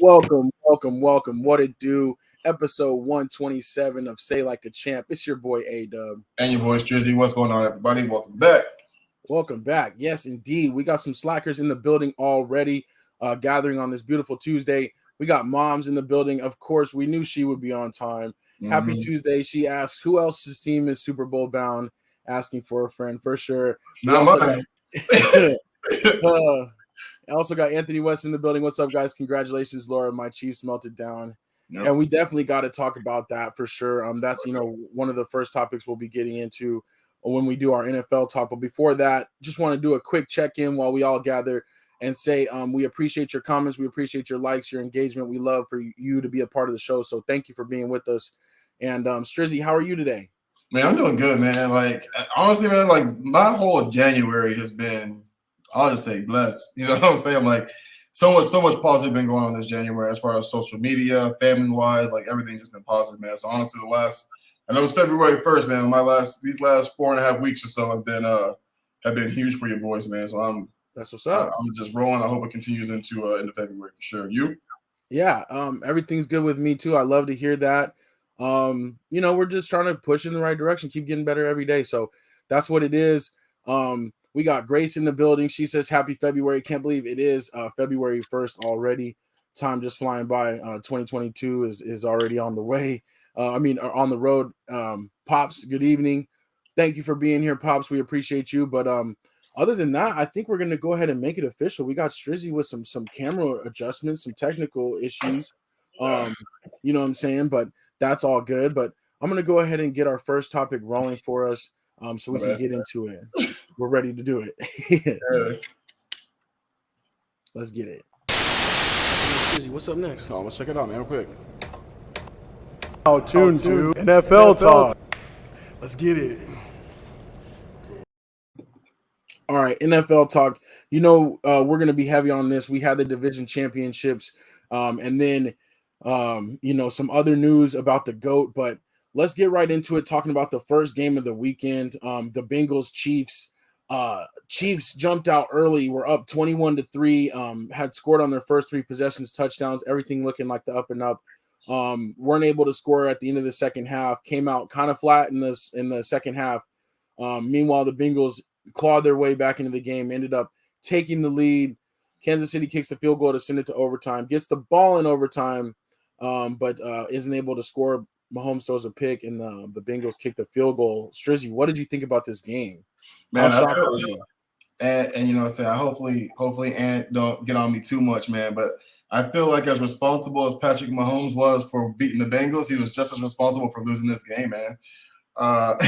Welcome. What it do? Episode 127 of Say Like a Champ. It's your boy A-Dub. And your boy Strizzy. What's going on, everybody? Welcome back. Welcome back. Yes, indeed. We got some slackers in the building already, gathering on this beautiful Tuesday. We got moms in the building. Of course, we knew she would be on time. Happy Tuesday. She asked who else's team is Super Bowl bound, asking for a friend for sure. Not mine. I also got Anthony West in the building. What's up, guys? Congratulations, Laura. My Chiefs melted down. Yep. And we definitely got to talk about that for sure. That's, one of the first topics we'll be getting into when we do our NFL talk. But before that, just want to do a quick check-in while we all gather and say we appreciate your comments. We appreciate your likes, your engagement. We love for you to be a part of the show. So thank you for being with us. And Strizzy, how are you today? Man, I'm doing good, man. Like, honestly, man, like my whole January has been, I'll just say blessed. You know what I'm saying? Like so much positive been going on this January as far as social media, family wise, like everything's just been positive, man. So honestly, I know it's February 1st, man. These last 4.5 weeks or so have been huge for your boys, man. So that's what's up. I'm just rolling. I hope it continues into February for sure. You? Yeah, everything's good with me too. I love to hear that. We're just trying to push in the right direction, keep getting better every day. So that's what it is. We got Grace in the building. She says, happy February. Can't believe it is February 1st already. Time just flying by. 2022 is already on the way. On the road. Pops, good evening. Thank you for being here, Pops. We appreciate you. But other than that, I think we're going to go ahead and make it official. We got Strizzy with some camera adjustments, some technical issues. You know what I'm saying? But that's all good. But I'm going to go ahead and get our first topic rolling for us so we can get into it. We're ready to do it. Let's get it. What's up next? Oh, let's check it out, man, real quick. Tune to NFL Talk. Let's get it. All right, NFL Talk. We're going to be heavy on this. We had the division championships and then, some other news about the GOAT. But let's get right into it, talking about the first game of the weekend, the Bengals Chiefs. Chiefs jumped out early. We're up 21-3. Had scored on their first 3 possessions, touchdowns, everything looking like the up and up. Weren't able to score at the end of the second half. Came out kind of flat in the second half. Meanwhile, the Bengals clawed their way back into the game. Ended up taking the lead. Kansas City kicks the field goal to send it to overtime. Gets the ball in overtime, but isn't able to score. Mahomes throws a pick, and the Bengals kick the field goal. Strizzy, what did you think about this game? Man, I hopefully Ant don't get on me too much, man. But I feel like as responsible as Patrick Mahomes was for beating the Bengals, he was just as responsible for losing this game, man.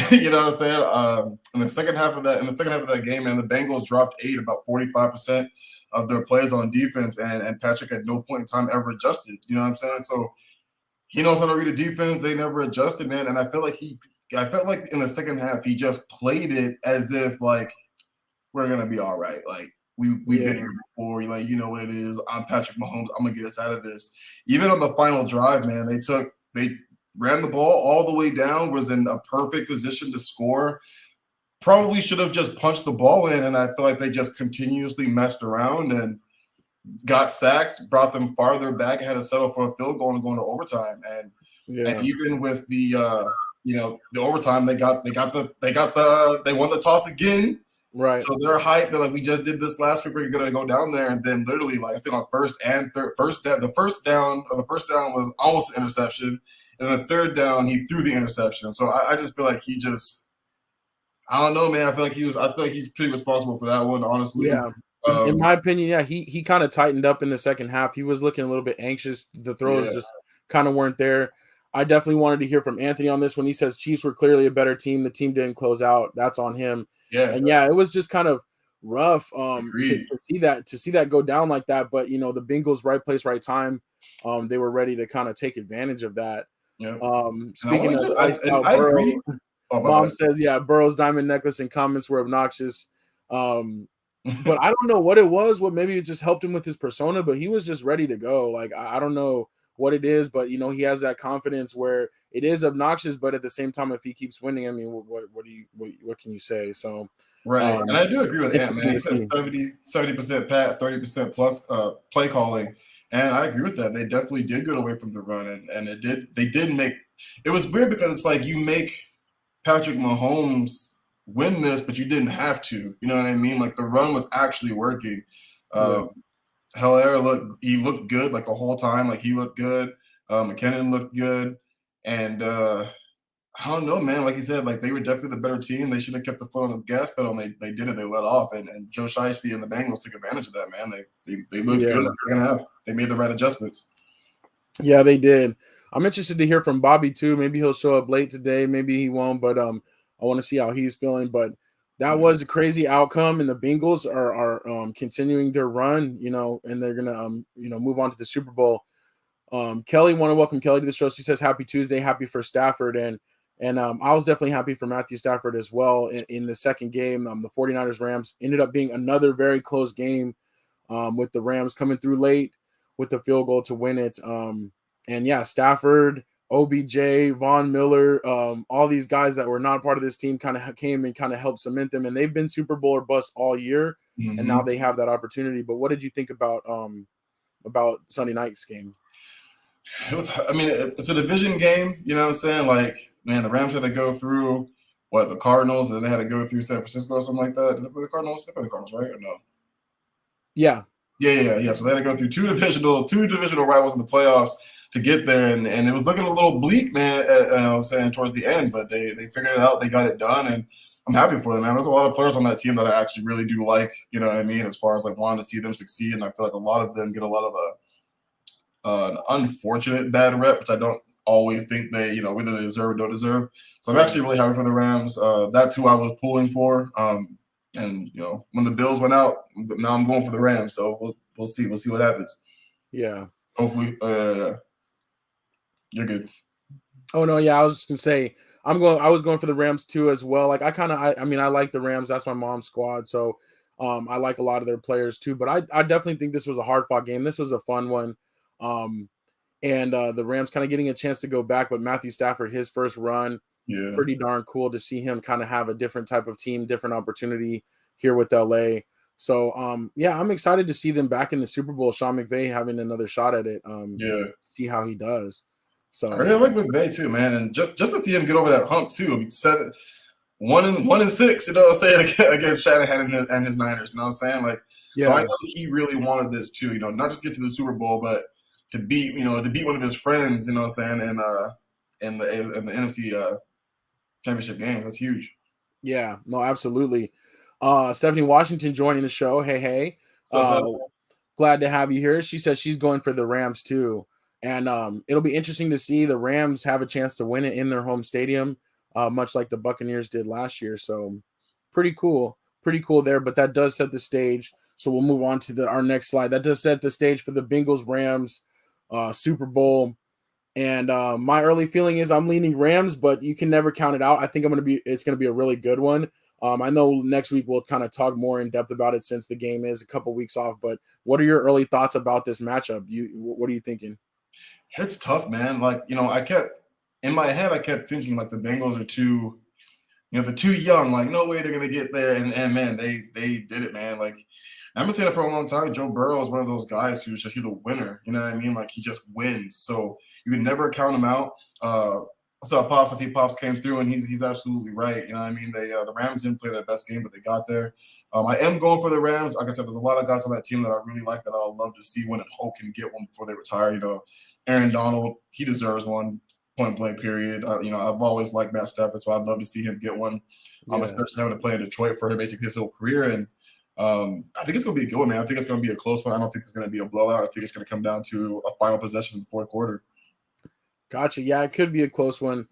You know what I'm saying? In the second half of that game, man, the Bengals dropped 8, about 45% of their plays on defense, and Patrick at no point in time ever adjusted. You know what I'm saying? So he knows how to read a defense. They never adjusted, man. And I felt like in the second half he just played it as if like we're gonna be all right. Like we've been here before. Like, you know what it is. I'm Patrick Mahomes. I'm gonna get us out of this. Even on the final drive, man, they ran the ball all the way down. Was in a perfect position to score. Probably should have just punched the ball in, and I feel like they just continuously messed around and got sacked, brought them farther back, and had to settle for a field goal and go into overtime. And even with the the overtime, they won the toss again. Right. So they're hyped. They're like, we just did this last week. We're gonna go down there, and then literally, like I think on first down was almost an interception, and the third down he threw the interception. So I just feel like I don't know, man. I feel like he's pretty responsible for that one, honestly. Yeah. In my opinion, he kind of tightened up in the second half. He was looking a little bit anxious. The throws just kind of weren't there. I definitely wanted to hear from Anthony on this when he says Chiefs were clearly a better team. The team didn't close out. That's on him. Yeah. And it was just kind of rough to see that go down like that. But the Bengals, right place, right time. They were ready to kind of take advantage of that. Yeah. Speaking of iced out Burrow, Mom says, Burrow's diamond necklace and comments were obnoxious. But I don't know what it was. What maybe it just helped him with his persona, but he was just ready to go. Like I don't know what it is, but he has that confidence where it is obnoxious, but at the same time, if he keeps winning, I mean, what can you say? So right, and I do agree with Ant, man. He said 70% Pat, 30% plus play calling. And I agree with that. They definitely did get away from the run, and they did make it was weird because it's like you make Patrick Mahomes win this, but you didn't have to. You know what I mean? Like the run was actually working. Yeah. He looked good like the whole time. Like he looked good. McKinnon looked good, and I don't know, man. Like you said, like they were definitely the better team. They should have kept the foot on the gas pedal, and they didn't. They let off, and Joe Shiesty and the Bengals took advantage of that, man. They looked good in Yeah. the second half. They made the right adjustments. Yeah, they did. I'm interested to hear from Bobby too. Maybe he'll show up late today. Maybe he won't, but I want to see how he's feeling. But that Yeah. was a crazy outcome, and the Bengals are continuing their run, and they're gonna move on to the Super Bowl. Kelly, want to welcome Kelly to the show. She says happy Tuesday, happy for Stafford, and I was definitely happy for Matthew Stafford as well in the second game. The 49ers Rams ended up being another very close game, with the Rams coming through late with the field goal to win it. And yeah, Stafford, OBJ, Von Miller, all these guys that were not part of this team kind of came and kind of helped cement them, and they've been Super Bowl or bust all year, and now Mm-hmm. they have that opportunity. But what did you think about Sunday night's game? I mean, it's a division game. You know what I'm saying? Like, man, the Rams had to go through the Cardinals, and then they had to go through San Francisco or something like that. Did they play the Cardinals? They play the Cardinals, right? Or no? Yeah, Yeah. So they had to go through two divisional rivals in the playoffs to get there, and it was looking a little bleak, man. I'm saying towards the end, but they figured it out. They got it done, and I'm happy for them, man. There's a lot of players on that team that I actually really do like. You know what I mean? As far as like wanting to see them succeed, and I feel like a lot of them get a lot of an unfortunate bad rep, which I don't always think they, whether they deserve or don't deserve. So I'm actually really happy for the Rams. That's who I was pulling for. And when the Bills went out, now I'm going for the Rams. So we'll see. We'll see what happens. yeah. Hopefully, you're good. Oh no, yeah. I was just gonna say I was going for the Rams too as well. Like I mean I like the Rams. That's my mom's squad, so I like a lot of their players too. But I definitely think this was a hard fought game. This was a fun one. Um, and the Rams kind of getting a chance to go back, but Matthew Stafford, his first run, Yeah. pretty darn cool to see him kind of have a different type of team, different opportunity here with LA. So yeah, I'm excited to see them back in the Super Bowl. Sean McVay having another shot at it. Yeah. See how he does. I So really like McVay too, man, and just to see him get over that hump too. I mean, 1-6, you know what I'm saying, against Shanahan and his Niners. You know what I'm saying? Like, so I yeah, know he really wanted this too. Not just get to the Super Bowl, but to beat one of his friends. You know what I'm saying? And in the NFC championship game, that's huge. yeah, no, absolutely. Stephanie Washington joining the show. Hey. So Uh, that, Glad to have you here. She says she's going for the Rams too. And it'll be interesting to see the Rams have a chance to win it in their home stadium, much like the Buccaneers did last year. So pretty cool. Pretty cool there. But that does set the stage. So we'll move on to our next slide. That does set the stage for the Bengals Rams Super Bowl. And my early feeling is I'm leaning Rams, but you can never count it out. I think it's gonna be a really good one. I know next week we'll kind of talk more in depth about it since the game is a couple weeks off. But what are your early thoughts about this matchup? What are you thinking? it's tough, man. Like I kept in my head, I kept thinking like the Bengals are too. They're too young. Like, no way they're gonna get there. And man, they did it, man. Like, I've been saying it for a long time. Joe Burrow is one of those guys he's a winner. You know what I mean? Like, he just wins. So you can never count him out. I see Pops came through, and he's absolutely right. You know what I mean? The Rams didn't play their best game, but they got there. I am going for the Rams. Like I said, there's a lot of guys on that team that I really like that I'll love to see win and hope can get one before they retire. Aaron Donald, he deserves one. Point blank period. I've always liked Matt Stafford, so I'd love to see him get one. Yeah. Especially having to play in Detroit for basically his whole career. And I think it's going to be a good one, man. I think it's going to be a close one. I don't think it's going to be a blowout. I think it's going to come down to a final possession in the fourth quarter. Gotcha. Yeah, it could be a close one.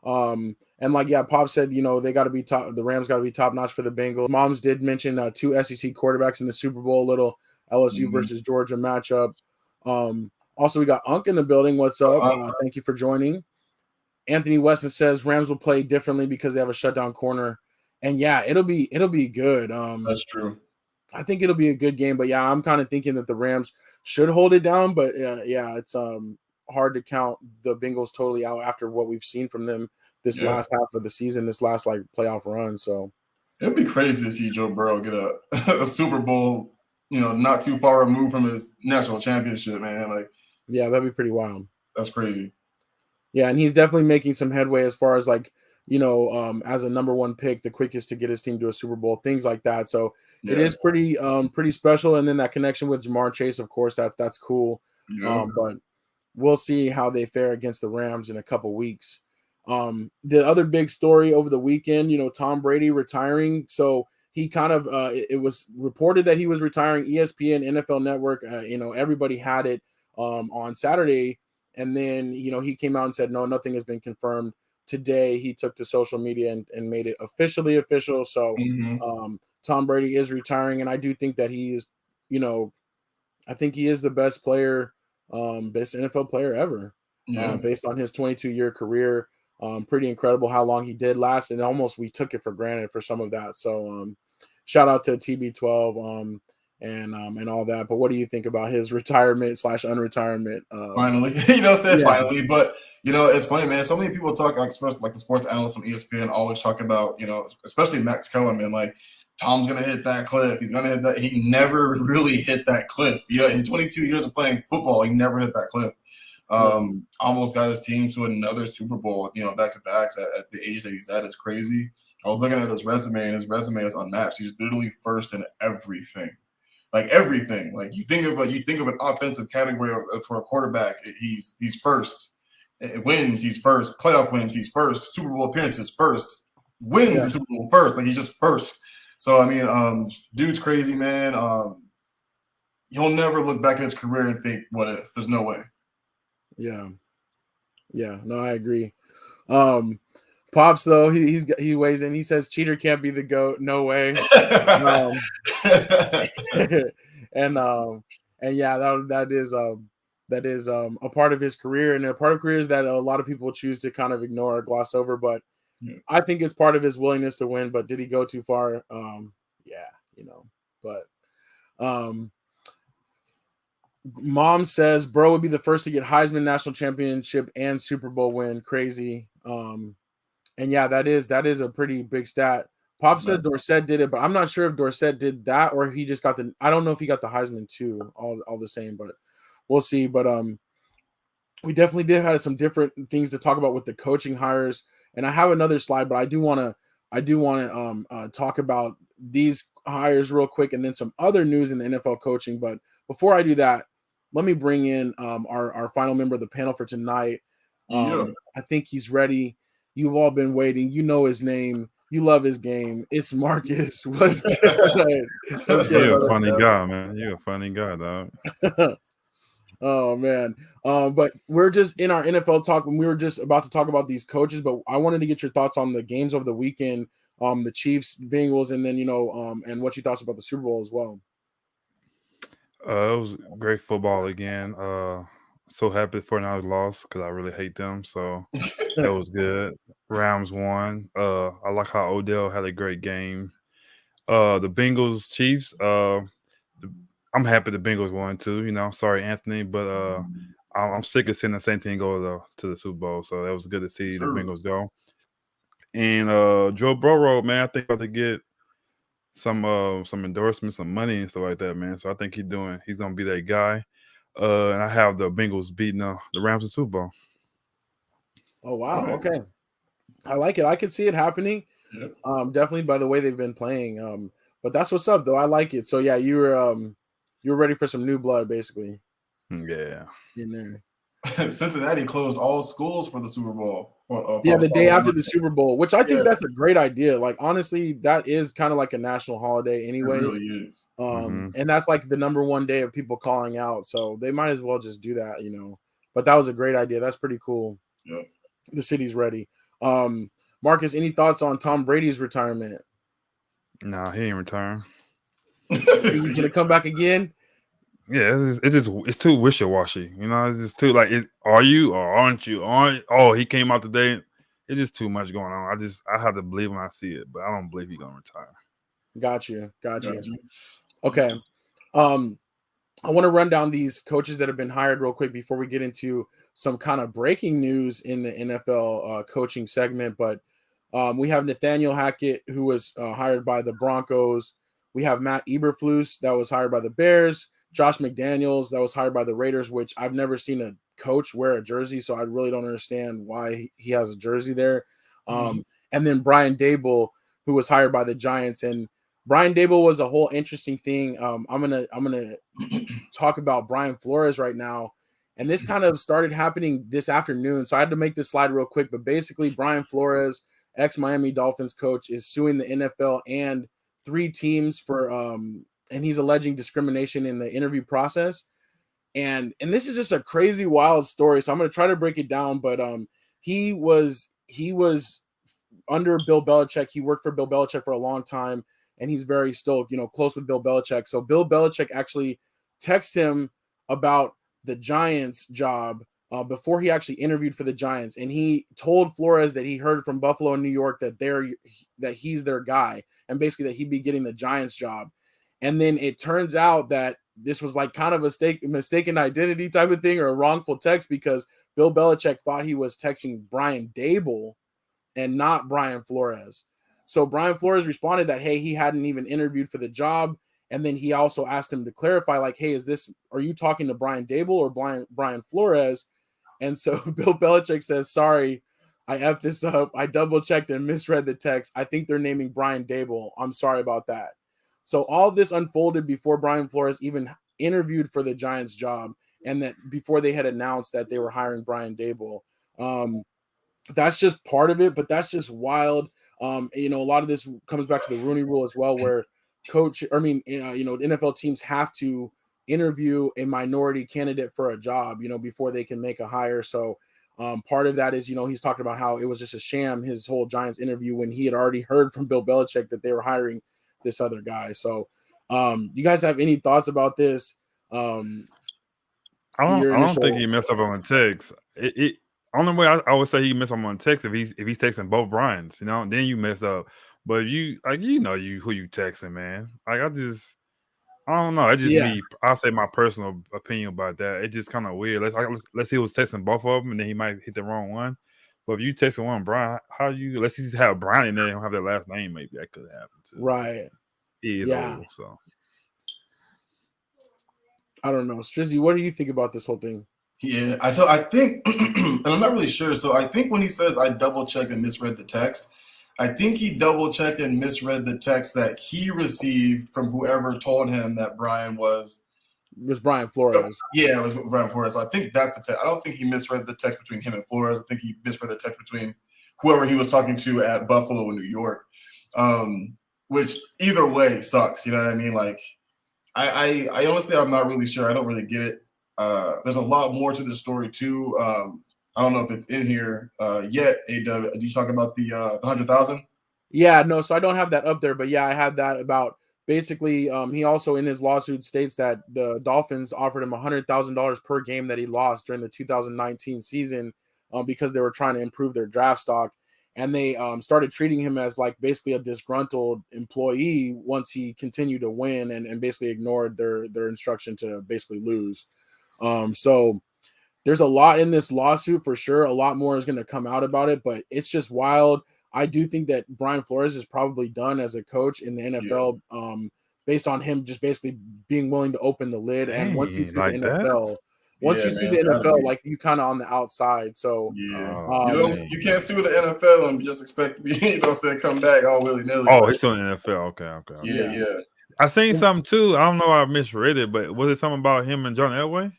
And like, yeah, Pop said, they got to be top. The Rams got to be top notch for the Bengals. Moms did mention two SEC quarterbacks in the Super Bowl, little LSU versus Georgia matchup. Also, we got Unk in the building. What's up? Thank you for joining. Anthony Weston says Rams will play differently because they have a shutdown corner. And yeah, it'll be good. That's true. I think it'll be a good game, but yeah, I'm kind of thinking that the Rams should hold it down, but yeah, it's hard to count the Bengals totally out after what we've seen from them this last half of the season, this last like playoff run. So it'd be crazy to see Joe Burrow get a Super Bowl not too far removed from his national championship, man. Like, yeah, that'd be pretty wild. that's crazy. Yeah, and he's definitely making some headway as far as like, as a number one pick, the quickest to get his team to a Super Bowl, things like that. So it Yeah. is pretty special. And then that connection with Jamar Chase, of course, that's cool. Yeah. But we'll see how they fare against the Rams in a couple weeks. The other big story over the weekend, Tom Brady retiring. So he kind of it was reported that he was retiring. ESPN, NFL Network, everybody had it on Saturday. And then, he came out and said, no, nothing has been confirmed. Today, he took to social media and made it officially official. So Tom Brady is retiring. And I do think that he is, I think he is the best player, best NFL player ever, based on his 22-year career. Pretty incredible how long he did last. And almost we took it for granted for some of that. So shout out to TB12. And all that. But what do you think about his retirement / unretirement? Finally, finally. But it's funny, man. So many people talk like the sports analysts on ESPN always talk about, especially Max Kellerman, like Tom's gonna hit that cliff. He's gonna hit that. He never really hit that cliff. In 22 years of playing football, he never hit that cliff. Almost got his team to another Super Bowl, back to backs at the age that he's at. It's crazy. I was looking at his resume, and his resume is unmatched. He's literally first in everything. Like everything. Like you think of an offensive category for a quarterback, he's first. Wins, he's first. Playoff wins, he's first. Super Bowl appearances, first. Wins in Super Bowl first. Like he's just first. So I mean, dude's crazy, man. He'll never look back at his career and think, "What if?" There's no way. Yeah. No, I agree. Pops though, he weighs in. He says cheater can't be the GOAT. No way. And yeah, that is a part of his career, and a part of careers that a lot of people choose to kind of ignore or gloss over. But I think it's part of his willingness to win. But did he go too far? But Mom says bro would be the first to get Heisman National Championship and Super Bowl win. Crazy. And yeah, that is a pretty big stat. Pop said Dorsett did it, but I'm not sure if Dorsett did that or if he just got I don't know if he got the Heisman too, all the same, but we'll see. But we definitely did have some different things to talk about with the coaching hires. And I have another slide, but I do want to talk about these hires real quick and then some other news in the NFL coaching. But before I do that, let me bring in our final member of the panel for tonight. I think he's ready. You've all been waiting. You know his name. You love his game. It's Marcus. What's good? You're a funny guy, man. You're a funny guy, dog. Oh man. But we're just in our NFL talk, and we were just about to talk about these coaches, but I wanted to get your thoughts on the games of the weekend, the Chiefs, Bengals, and then and what you thought about the Super Bowl as well. It was great football again. So happy for now lost because I really hate them. So that was good. Rams won. I like how Odell had a great game. The Bengals Chiefs. I'm happy the Bengals won too. Sorry Anthony, but I'm sick of seeing the same team go to the Super Bowl. So that was good to see the Bengals go. And Joe Burrow, man, I think about to get some endorsements, some money and stuff like that, man. So I think he's gonna be that guy. And I have the Bengals beating the Rams in Super Bowl. Oh wow, okay. I like it. I can see it happening. Yep. Definitely by the way they've been playing. But that's what's up though. I like it. So yeah, you were ready for some new blood, basically. Yeah. In there. Cincinnati closed all schools for the Super Bowl. The day after the Super Bowl, which I think that's a great idea. Like honestly, that is kind of like a national holiday, anyways. It really is. And that's like the number one day of people calling out, so they might as well just do that, But that was a great idea. That's pretty cool. Yeah. The city's ready. Marcus, any thoughts on Tom Brady's retirement? Nah, he ain't retiring. He's gonna come back again. Yeah, it's too wishy-washy. It's just too like, are you or aren't you? He came out today. It's just too much going on. I have to believe when I see it, but I don't believe he's gonna retire. Got you. Okay. I want to run down these coaches that have been hired real quick before we get into some kind of breaking news in the NFL coaching segment. But we have Nathaniel Hackett, who was hired by the Broncos. We have Matt Eberflus that was hired by the Bears, Josh McDaniels that was hired by the Raiders, which I've never seen a coach wear a jersey, so I really don't understand why he has a jersey there. And then Brian Daboll, who was hired by the Giants, and Brian Daboll was a whole interesting thing. I'm gonna talk about Brian Flores right now. And this kind of started happening this afternoon. So I had to make this slide real quick. But basically, Brian Flores, ex-Miami Dolphins coach, is suing the NFL and 3 teams for and he's alleging discrimination in the interview process. And this is just a crazy, wild story. So I'm gonna try to break it down. But he was under Bill Belichick. He worked for Bill Belichick for a long time, and he's very still, close with Bill Belichick. So Bill Belichick actually texted him about the Giants job before he actually interviewed for the Giants, and he told Flores that he heard from Buffalo and New York that he's their guy, and basically that he'd be getting the Giants job. And then it turns out that this was like kind of a mistaken identity type of thing, or a wrongful text, because Bill Belichick thought he was texting Brian Daboll and not Brian Flores. So Brian Flores responded that, hey, he hadn't even interviewed for the job. And then he also asked him to clarify, like, hey, are you talking to Brian Daboll or Brian Flores? And so Bill Belichick says, sorry, I effed this up. I double checked and misread the text. I think they're naming Brian Daboll. I'm sorry about that. So all this unfolded before Brian Flores even interviewed for the Giants job, and that before they had announced that they were hiring Brian Daboll. That's just part of it, but that's just wild. A lot of this comes back to the Rooney Rule as well, where NFL teams have to interview a minority candidate for a job, before they can make a hire. So part of that is, he's talking about how it was just a sham, his whole Giants interview, when he had already heard from Bill Belichick that they were hiring this other guy. So you guys have any thoughts about this? I don't think he messed up on the text. Only way I would say he messed up on text if he's texting both Brians, then you mess up. But who you texting, man. Like I don't know. It's just me. I'll say my personal opinion about that. It's just kind of weird. Let's see he was texting both of them, and then he might hit the wrong one. But if you texting one Brian, let's just have Brian in there and don't have their last name, maybe that could happen too. Right. So I don't know. Strizzy, what do you think about this whole thing? Yeah, so I think, and I'm not really sure. So I think when he says I double checked and misread the text, I think he double checked and misread the text that he received from whoever told him that Brian was Brian Flores. Yeah, it was Brian Flores. So I think that's the text. I don't think he misread the text between him and Flores. I think he misread the text between whoever he was talking to at Buffalo and New York, which either way sucks. You know what I mean? Like, I honestly, I'm not really sure. I don't really get it. There's a lot more to the story too. I don't know if it's in here yet. AW, did you talk about the 100,000? Yeah, no. So I don't have that up there, but yeah, I had that about basically. He also in his lawsuit states that the Dolphins offered him $100,000 per game that he lost during the 2019 season because they were trying to improve their draft stock, and they started treating him as like basically a disgruntled employee once he continued to win and basically ignored their instruction to basically lose. So there's a lot in this lawsuit for sure. A lot more is going to come out about it, but it's just wild. I do think that Brian Flores is probably done as a coach in the NFL, based on him just basically being willing to open the lid. And once you see the NFL, like you kind of on the outside. So you can't sue the NFL and just expect to come back all willy nilly. Oh, he's on the NFL. Okay. Yeah. I seen something too. I don't know. I misread it, but was it something about him and John Elway?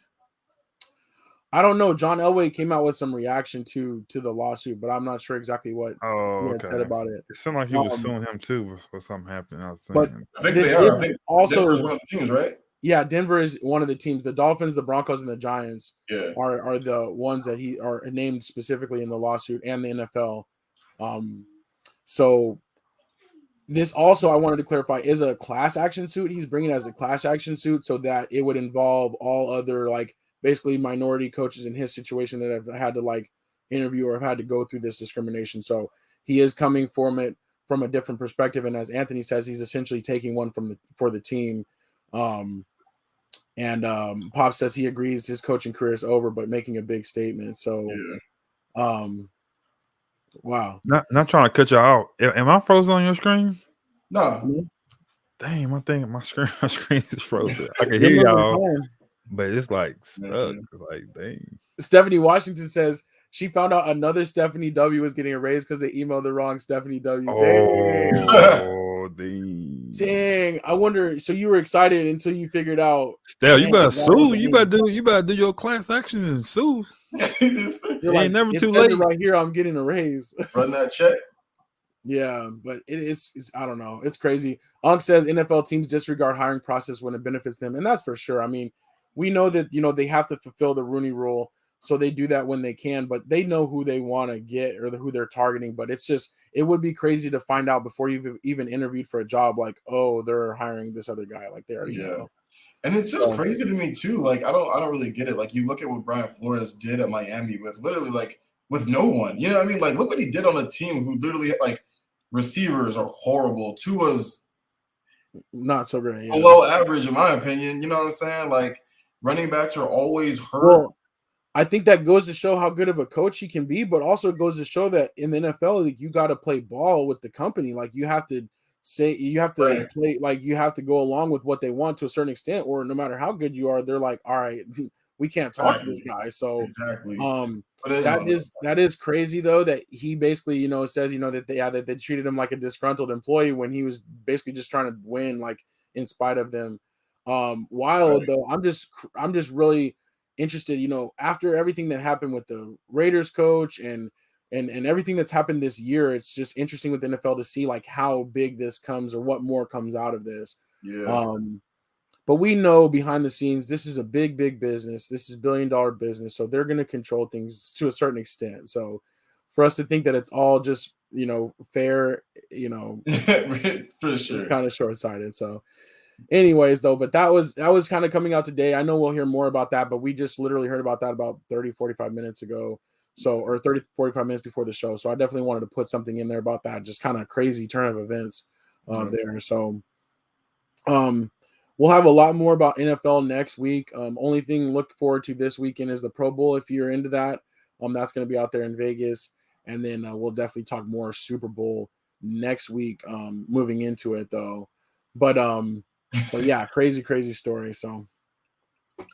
I don't know. John Elway came out with some reaction to the lawsuit, but I'm not sure exactly what he had said about it. It sounded like he was suing him too for something happening. I think they are. I think also Denver's one of the teams, right? Yeah, Denver is one of the teams. The Dolphins, the Broncos, and the Giants are the ones that he are named specifically in the lawsuit, and the NFL. So this also, I wanted to clarify, is a class action suit. He's bringing it as a class action suit so that it would involve all other like basically minority coaches in his situation that have had to like interview or have had to go through this discrimination. So he is coming from it from a different perspective. And as Anthony says, he's essentially taking one for the team. Pop says he agrees his coaching career is over, but making a big statement. So, wow. Not trying to cut you out. Am I frozen on your screen? No. Dang, my screen is frozen. I can You're hear moving y'all, fine. but it's like stuck. Mhm. Like, dang. Stephanie Washington says she found out another Stephanie W was getting a raise because they emailed the wrong Stephanie W. Oh, dang. Dang. I wonder. So you were excited until you figured out. Steph, you Dang, better that sue. wasn't You me. better do your class action and sue. You're It like, ain't never it too says it late. right here. I'm getting a raise. Run that check. Yeah, but it's I don't know. It's crazy. Unk says NFL teams disregard hiring process when it benefits them, and that's for sure. I mean, we know that they have to fulfill the Rooney Rule, so they do that when they can. But they know who they want to get or who they're targeting. But it's just it would be crazy to find out before you've even interviewed for a job, like, oh, they're hiring this other guy, like they already know. And it's just So, crazy to me too. Like I don't really get it. Like you look at what Brian Flores did at Miami with literally like with no one. You know what I mean? Like look what he did on a team who literally like receivers are horrible. Tua's not so great. Yeah. below average in my opinion. You know what I'm saying? Like running backs are always hurt. Well, I think that goes to show how good of a coach he can be, but also it goes to show that in the NFL, like you got to play ball with the company. Like you have to Right. play, like you have to go along with what they want to a certain extent, or no matter how good you are, they're like, all right, we can't talk to this Exactly. guy. So, Exactly. But that is crazy though that he basically says that they treated him like a disgruntled employee when he was basically just trying to win, like in spite of them. Wild right. though. I'm just really interested, after everything that happened with the Raiders coach and everything that's happened this year. It's just interesting with the NFL to see like how big this comes or what more comes out of this. Yeah. But we know behind the scenes, this is a big, big business. This is $1 billion business. So they're going to control things to a certain extent. So for us to think that it's all just, fair, For it's sure. kind of short-sighted. So anyways, though, but that was kind of coming out today. I know we'll hear more about that, but we just literally heard about that about 30-45 minutes ago. So, or 30-45 minutes before the show. So I definitely wanted to put something in there about that. Just kind of crazy turn of events there. So we'll have a lot more about NFL next week. Only thing look forward to this weekend is the Pro Bowl. If you're into that, that's going to be out there in Vegas, and then we'll definitely talk more Super Bowl next week. Moving into it though, but yeah, crazy story. So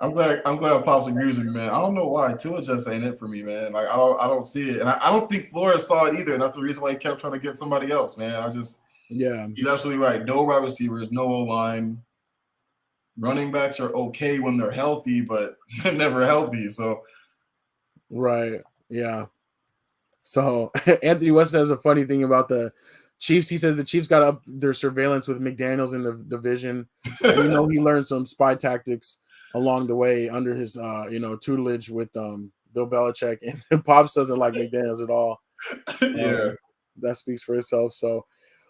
I'm glad Pops agrees with me, man. I don't know why. Tua just ain't it for me, man. Like I don't see it. And I don't think Flores saw it either. And that's the reason why he kept trying to get somebody else, man. yeah, He's absolutely right. No wide receivers, no O-line. Running backs are okay when they're healthy, but they're never healthy. So right, yeah. So Anthony West has a funny thing about the Chiefs. He says the Chiefs got up their surveillance with McDaniels in the division, and he learned some spy tactics along the way under his tutelage with Bill Belichick. And Pops doesn't like McDaniels at all. yeah. That speaks for itself. So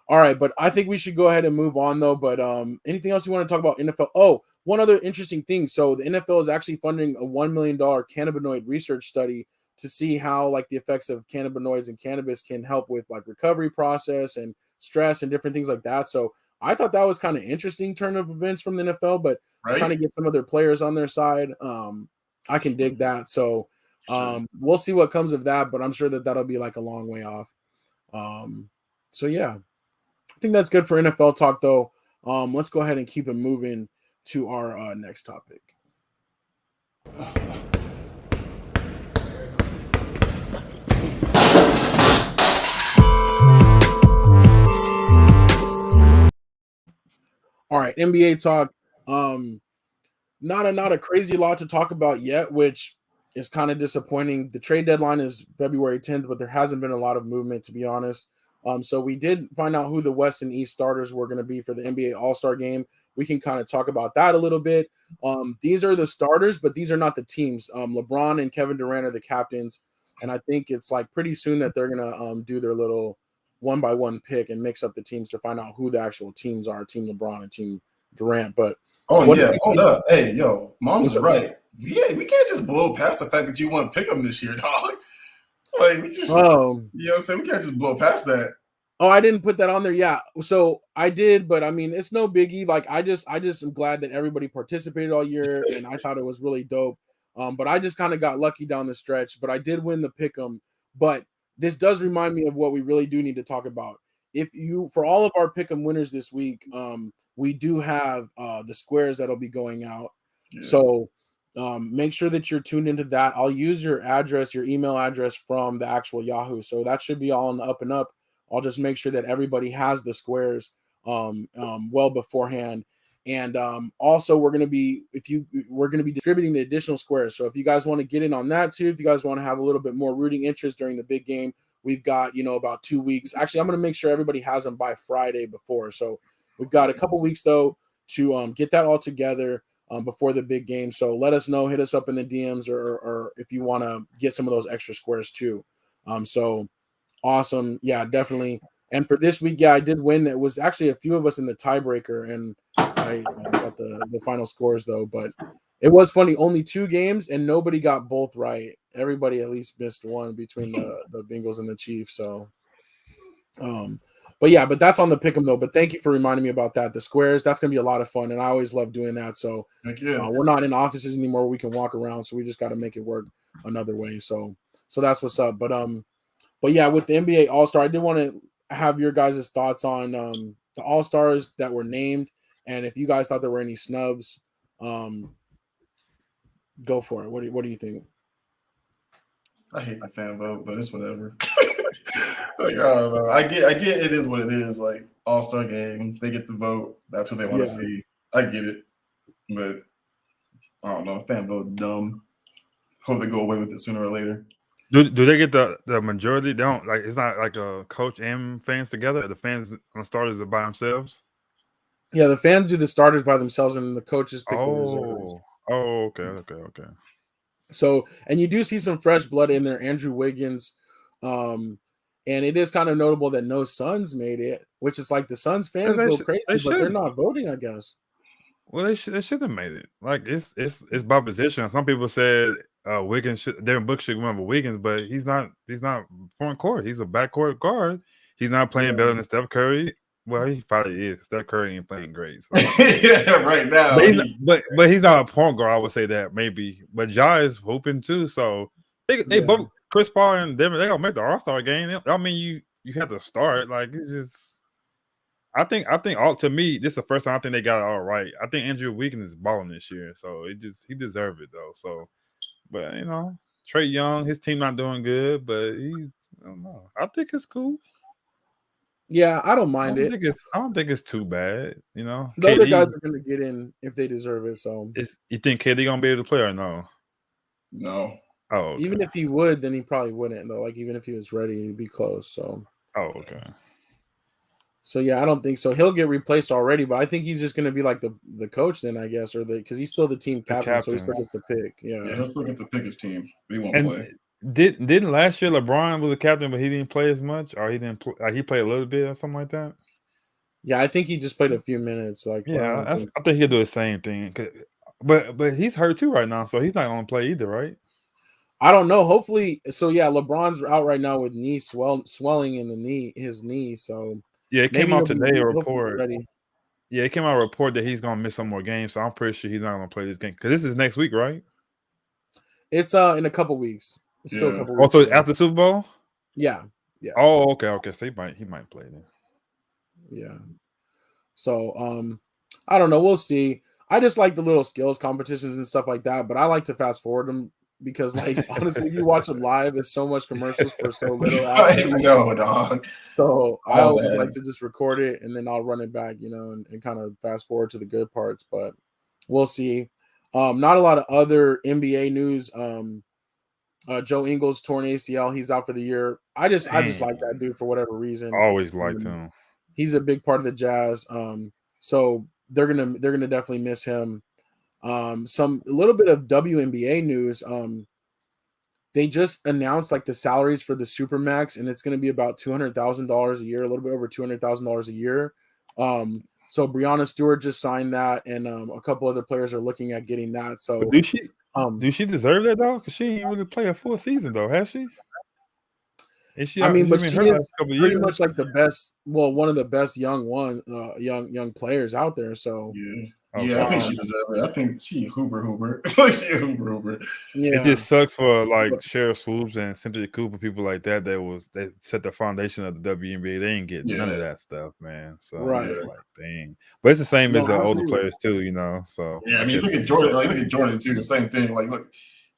all right, but I think we should go ahead and move on though. But anything else you want to talk about NFL? Oh, one other interesting thing. So the NFL is actually funding a $1 million cannabinoid research study to see how like the effects of cannabinoids and cannabis can help with like recovery process and stress and different things like that. So I thought that was kind of interesting turn of events from the NFL, but trying to Right? get some of their players on their side, I can dig that. So Sure. we'll see what comes of that, but I'm sure that that'll be like a long way off. So yeah. I think that's good for NFL talk, though. Let's go ahead and keep it moving to our next topic. All right, NBA talk. Not a crazy lot to talk about yet, which is kind of disappointing. The trade deadline is February 10th, but there hasn't been a lot of movement, to be honest. So we did find out who the West and East starters were going to be for the NBA All-Star game. We can kind of talk about that a little bit. These are the starters, but these are not the teams. LeBron and Kevin Durant are the captains, and I think it's like pretty soon that they're going to do their little one-by-one pick and mix up the teams to find out who the actual teams are, Team LeBron and Team Durant. But Oh what yeah, hold up. Hey, yo, mom's what's is up? right. Yeah, we can't just blow past the fact that you want to pick them this year, dog. Like we just Oh, you know what I'm saying? We can't just blow past that. oh, I didn't put that on there. Yeah, so I did, but I mean, it's no biggie. Like, I just am glad that everybody participated all year, and I thought it was really dope. But I just kind of got lucky down the stretch. But I did win the pick'em. But this does remind me of what we really do need to talk about. for all of our pick'em winners this week, we do have the squares that'll be going out. Yeah. So make sure that you're tuned into that. I'll use your email address from the actual Yahoo. So that should be all on the up and up. I'll just make sure that everybody has the squares well beforehand. And also we're going to be distributing the additional squares. So if you guys want to get in on that too, if you guys want to have a little bit more rooting interest during the big game, we've got, about 2 weeks. Actually, I'm going to make sure everybody has them by Friday before. So we've got a couple weeks though to get that all together before the big game. So let us know, hit us up in the DMs or if you want to get some of those extra squares too. So awesome. Yeah, definitely. And for this week, I did win. It was actually a few of us in the tiebreaker, and I got the final scores though. But it was funny. Only 2 games, and nobody got both right. Everybody at least missed one between the Bengals and the Chiefs. So, but that's on the pick'em though. But thank you for reminding me about that. The squares, that's gonna be a lot of fun, and I always love doing that. So we're not in offices anymore. We can walk around, so we just got to make it work another way. So that's what's up. But yeah, with the NBA All-Star, I did want to have your guys' thoughts on the All-Stars that were named, and if you guys thought there were any snubs, go for it. What do you think? I hate the fan vote, but it's whatever. Like, I don't know. I get it is what it is. Like All-Star game, they get to vote. That's what they want to see. I get it, but I don't know. Fan vote's dumb. Hope they go away with it sooner or later. Do they get the majority? They don't like. It's not like a coach and fans together. The fans and the starters are by themselves. Yeah, the fans do the starters by themselves, and the coaches pick the reserves. Oh, okay. So, and you do see some fresh blood in there. Andrew Wiggins, and it is kind of notable that no Suns made it, which is like the Suns fans go crazy, but they're not voting, I guess. Well, they should have made it. Like it's by position. Some people said Wiggins Devin Booker should remember Wiggins, but he's not front court. He's a backcourt guard. He's not playing better than Steph Curry. Well, he probably is. Steph Curry ain't playing great. So. Right now. But he's not a point guard. I would say that maybe. But Ja is hooping too. So they both Chris Paul and Devin, they gonna make the All-Star game. I mean, you have to start. Like it's just. I think all to me, this is the first time I think they got it all right. I think Andrew Wiggins is balling this year, so he deserved it though. So, but Trae Young, his team not doing good, but I don't know. I think it's cool. Yeah, I don't mind it. I don't think it's too bad. The other guys are going to get in if they deserve it. So, you think KD gonna be able to play or no? No. Oh, okay. Even if he would, then he probably wouldn't though. Like even if he was ready, he'd be close. So. Oh, okay. So yeah, I don't think so. He'll get replaced already, but I think he's just going to be like the coach then, I guess, because he's still the team captain, so he still gets the pick. Yeah, he'll still get to pick his team. But he won't play. Didn't last year LeBron was a captain, but he didn't play as much, or he didn't play, he played a little bit or something like that? Yeah, I think he just played a few minutes. Like I think he'll do the same thing. But he's hurt too right now, so he's not going to play either, right? I don't know. Hopefully, so yeah, LeBron's out right now with knee swelling in his knee. So. Yeah, it came out today a report. Yeah, it came out a report that he's gonna miss some more games. So I'm pretty sure he's not gonna play this game because this is next week, right? It's in a couple weeks. It's still a couple weeks. Also after Super Bowl. Yeah. Oh, okay. So he might play then. Yeah. So I don't know. We'll see. I just like the little skills competitions and stuff like that, but I like to fast forward them. Because, like, honestly, if you watch them live, it's so much commercials for so little. I know, dog. So I always like to just record it and then I'll run it back, and kind of fast forward to the good parts. But we'll see. Not a lot of other NBA news. Joe Ingles torn ACL. He's out for the year. I just like that dude for whatever reason. Always liked him. He's a big part of the Jazz. So they're gonna definitely miss him. A little bit of WNBA news. They just announced like the salaries for the Supermax, and it's going to be about $200,000 a year, a little bit over $200,000 a year. So Breanna Stewart just signed that, and a couple other players are looking at getting that. So but do she deserve that though? Because she didn't really play a full season though, has she? But she is pretty much like the best. Well, one of the best young players out there. So. Yeah. Yeah, I think she deserves it. I think she hooper. Like she a hooper. It Yeah, just sucks for like Cheryl Swoops and Cynthia Cooper, people like that. That set the foundation of the WNBA. They ain't get none of that stuff, man. So I'm right. just like, dang. But it's the same as No, the older absolutely. players too, you know. So Yeah, I I mean, guess look at Jordan. Like, look at Jordan too. The same thing. Like, look,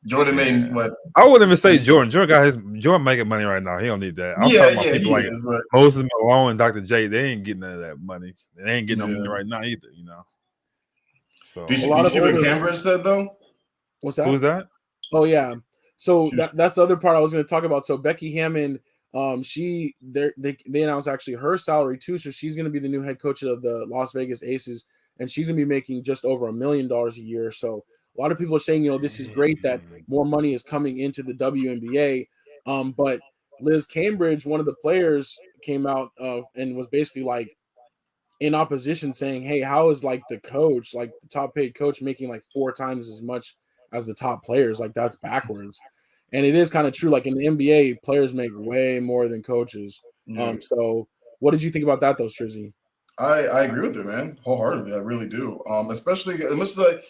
Jordan made what? I wouldn't even say Jordan. Jordan making money right now. He don't need that. I'm Yeah, talking about yeah, people he like is. But Moses Malone and Dr. J. They ain't getting none of that money. They ain't getting no money yeah. right now either, you know. Do So you, A see, do lot you of see what older. Cambridge said though? What's that? who's that? Oh yeah. So She was- that's the other part I was going to talk about. So Becky Hammond, they announced actually her salary too. So she's going to be the new head coach of the Las Vegas Aces, and she's going to be making just over $1 million a year. So a lot of people are saying, this is great that more money is coming into the WNBA. But Liz Cambridge, one of the players, came out and was basically like in opposition, saying, "Hey, how is like the coach, like the top paid coach, making like 4 times as much as the top players? Like that's backwards." And it is kind of true. Like in the NBA, players make way more than coaches. yeah. So what did you think about that, though, Strizzy? I agree with it, man, wholeheartedly. I really do. Especially it looks like,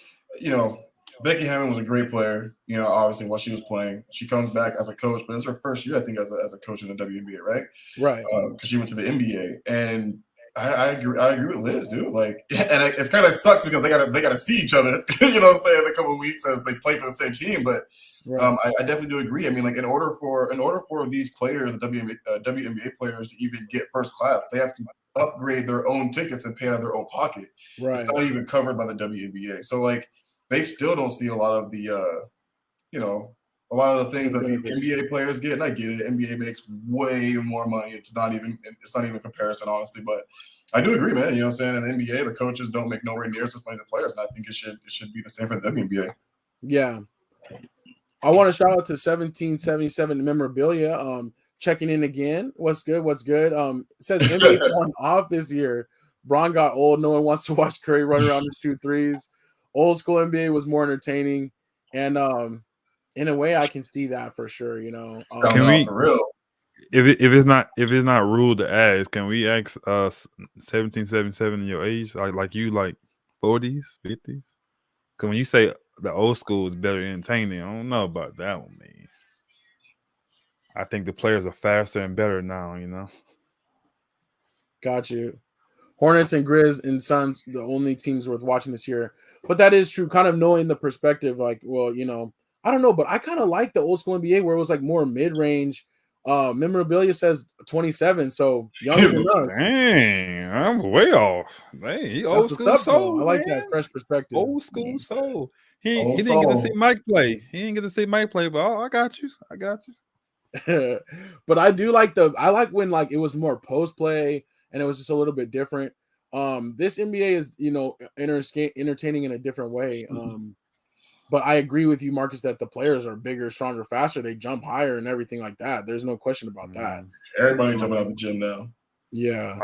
Becky Hammond was a great player. Obviously while she was playing, she comes back as a coach, but it's her first year, I think, as a coach in the WNBA, right? Right. Because she went to the NBA, and I agree. I agree with Liz, dude. Like, and it's kind of sucks because they gotta see each other. You know what I'm saying? In a couple of weeks as they play for the same team, but. Right. I definitely do agree. I mean, like in order for these players, the WNBA players, to even get first class, they have to upgrade their own tickets and pay out of their own pocket. Right. It's not even covered by the WNBA. So like they still don't see a lot of the a lot of the things that the NBA players get. And I get it. NBA makes way more money. It's not even a comparison, honestly. But I do agree, man. You know what I'm saying? In the NBA, the coaches don't make nowhere near as much money as the players, and I think it should be the same for the WNBA. Yeah. I want to shout out to 1777 memorabilia. Checking in again. What's good? It says NBA falling off this year. Bron got old. No one wants to watch Curry run around and shoot threes. Old school NBA was more entertaining, and in a way, I can see that for sure. Can we, for real? if it's not rude to ask, can we ask 1777 your age, like you like 40s, 50s? Because when you say the old school is better entertaining, I don't know about that one, man. I think the players are faster and better now, Got you. Hornets and Grizz and Suns, the only teams worth watching this year. But that is true. Kind of knowing the perspective, like, well, I don't know, but I kind of like the old school NBA where it was like more mid range. Memorabilia says 27, so younger than us. Dang, I'm way off. Hey, he old school soul. I like that fresh perspective. Old school soul. He Old didn't get to soul. see Mike play. He didn't get to see Mike play, but I got you. But I do like when like it was more post play and it was just a little bit different. This NBA is entertaining in a different way. But I agree with you, Marcus, that the players are bigger, stronger, faster. They jump higher and everything like that. There's no question about that. Everybody jumping out the gym now. Yeah.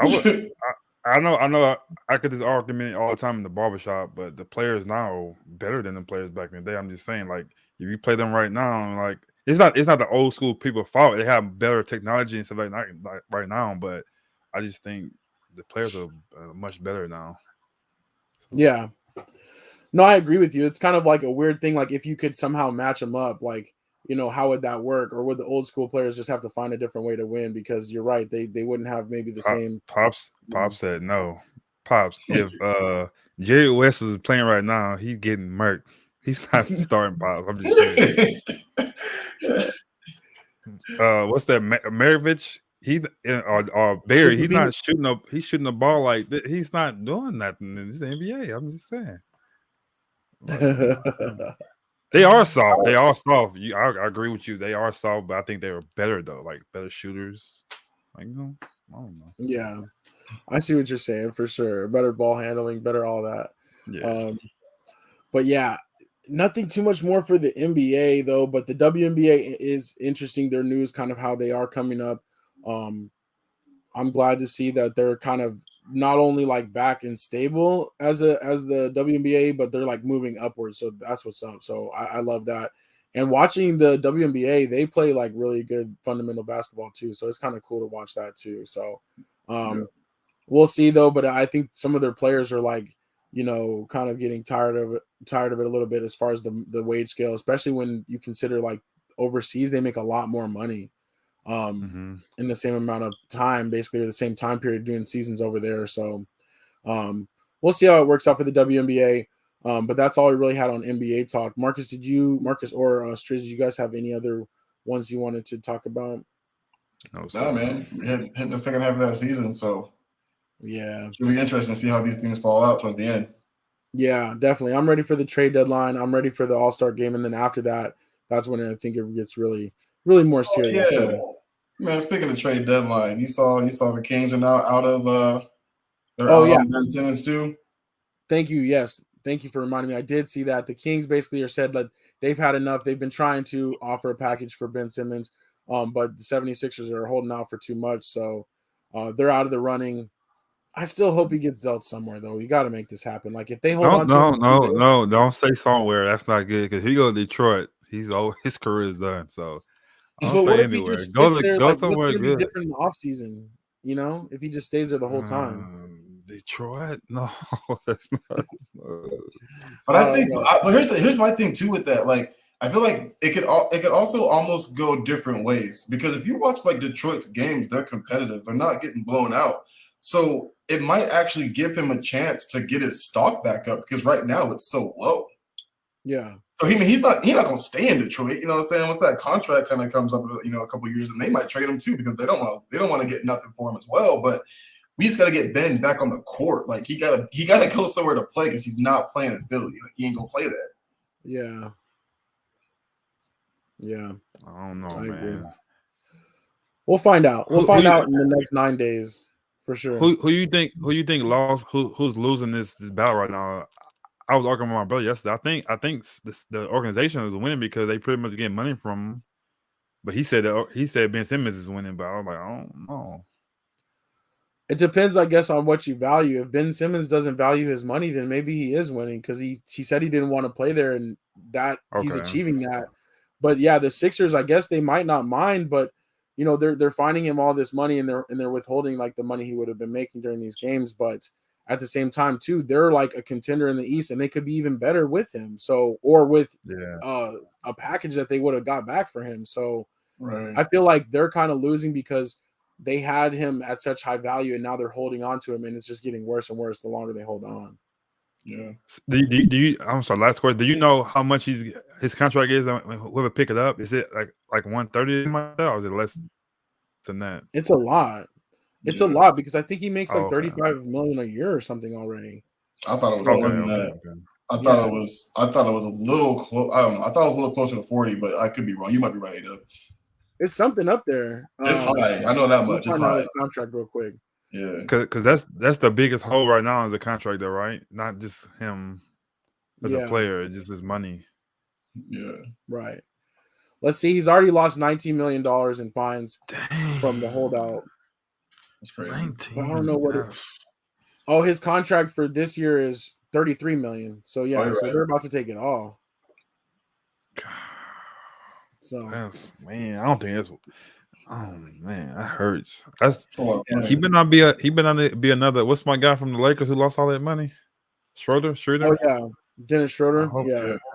I know I could this argument all the time in the barbershop, but the players now are better than the players back in the day. I'm just saying, like, if you play them right now, like it's not the old school people fault. They have better technology and stuff like right now, but I just think the players are much better now. Yeah. No, I agree with you. It's kind of like a weird thing. Like if you could somehow match them up, like, how would that work? Or would the old school players just have to find a different way to win? Because you're right. They wouldn't have maybe the same. Pops said no. Pops, if Jerry West is playing right now, he's getting murked. He's not starting Pops. I'm just saying. What's that? Maravich? Or Barry? He's not shooting up. He's shooting the ball like that. He's not doing nothing in this NBA. I'm just saying. Like, they are soft. They are soft. I agree with you. They are soft, but I think they were better though. Like better shooters. Like I don't know. Yeah, I see what you're saying for sure. Better ball handling, better all that. Yeah. But yeah, nothing too much more for the NBA though. But the WNBA is interesting. Their news, kind of how they are coming up. I'm glad to see that they're kind of not only like back and stable as the WNBA, but they're like moving upwards. So that's what's up. So I love that. And watching the WNBA, they play like really good fundamental basketball too. So it's kind of cool to watch that too. So we'll see though. But I think some of their players are like kind of getting tired of it a little bit as far as the wage scale, especially when you consider like overseas they make a lot more money in the same amount of time, basically, or the same time period doing seasons over there. So we'll see how it works out for the WNBA. But that's all we really had on NBA talk. Marcus or Striz, did you guys have any other ones you wanted to talk about? No, man. We're hitting the second half of that season, so yeah, it'll be interesting to see how these things fall out towards the end. Yeah, definitely. I'm ready for the trade deadline. I'm ready for the All-Star game, and then after that, that's when I think it gets really, really more serious. Oh, yeah. Man, speaking of trade deadline, you saw the Kings are now out of on Ben Simmons too. Thank you. Yes. Thank you for reminding me. I did see that. The Kings basically are said that they've had enough. They've been trying to offer a package for Ben Simmons, but the 76ers are holding out for too much. So they're out of the running. I still hope he gets dealt somewhere, though. You got to make this happen. Like if they hold on to him, don't say somewhere. That's not good because he go to Detroit. His career is done. So but what if he just sits there? Go somewhere what's good. Be different in the off season, if he just stays there the whole time. Detroit, no, that's not. But I think, but here's my thing too with that. Like, I feel like it could also almost go different ways because if you watch like Detroit's games, they're competitive. They're not getting blown out. So it might actually give him a chance to get his stock back up because right now it's so low. Yeah. So he's not gonna stay in Detroit. You know what I'm saying? Once that contract kind of comes up, a couple of years, and they might trade him too because they don't want to get nothing for him as well. But we just got to get Ben back on the court. Like he gotta go somewhere to play because he's not playing in Philly. Like he ain't gonna play there. Yeah. Yeah. I don't know, man. Agree. We'll find out. We'll find out in the next 9 days. For sure. Who you think lost? Who's losing this battle right now? I was arguing with my brother yesterday. I think the organization is winning because they pretty much get money from him. But he said Ben Simmons is winning, but I was like, I don't know. It depends, I guess, on what you value. If Ben Simmons doesn't value his money, then maybe he is winning because he said he didn't want to play there, and that he's achieving that. But yeah, the Sixers, I guess they might not mind, but they're finding him all this money and they're withholding like the money he would have been making during these games. But at the same time, too, they're like a contender in the East and they could be even better with him. So, or with a package that they would have got back for him. So I feel like they're kind of losing because they had him at such high value and now they're holding on to him and it's just getting worse and worse the longer they hold on. Yeah. Do you? I'm sorry. Last question. Do you know how much his contract is? Whoever pick it up, is it like 130 or is it less than that? It's a lot. It's a lot because I think he makes like 35 million a year or something already. I thought it was more than that. Okay. I thought it was a little close. I don't know. I thought it was a little closer to 40, but I could be wrong. You might be right, Doug. It's something up there. It's high. I know that much. It's high. His contract real quick. Yeah, because that's the biggest hole right now is the contract, though, right? Not just him as a player, just his money. Yeah, right. Let's see. He's already lost $19 million in fines from the holdout. That's crazy. 19. I don't know what it is. Oh, his contract for this year is $33 million. So yeah, they're about to take it all. So man, I don't think that's. Oh man, that hurts. That's he better not be another. What's my guy from the Lakers who lost all that money? Schroeder. Oh yeah, Dennis Schroeder. I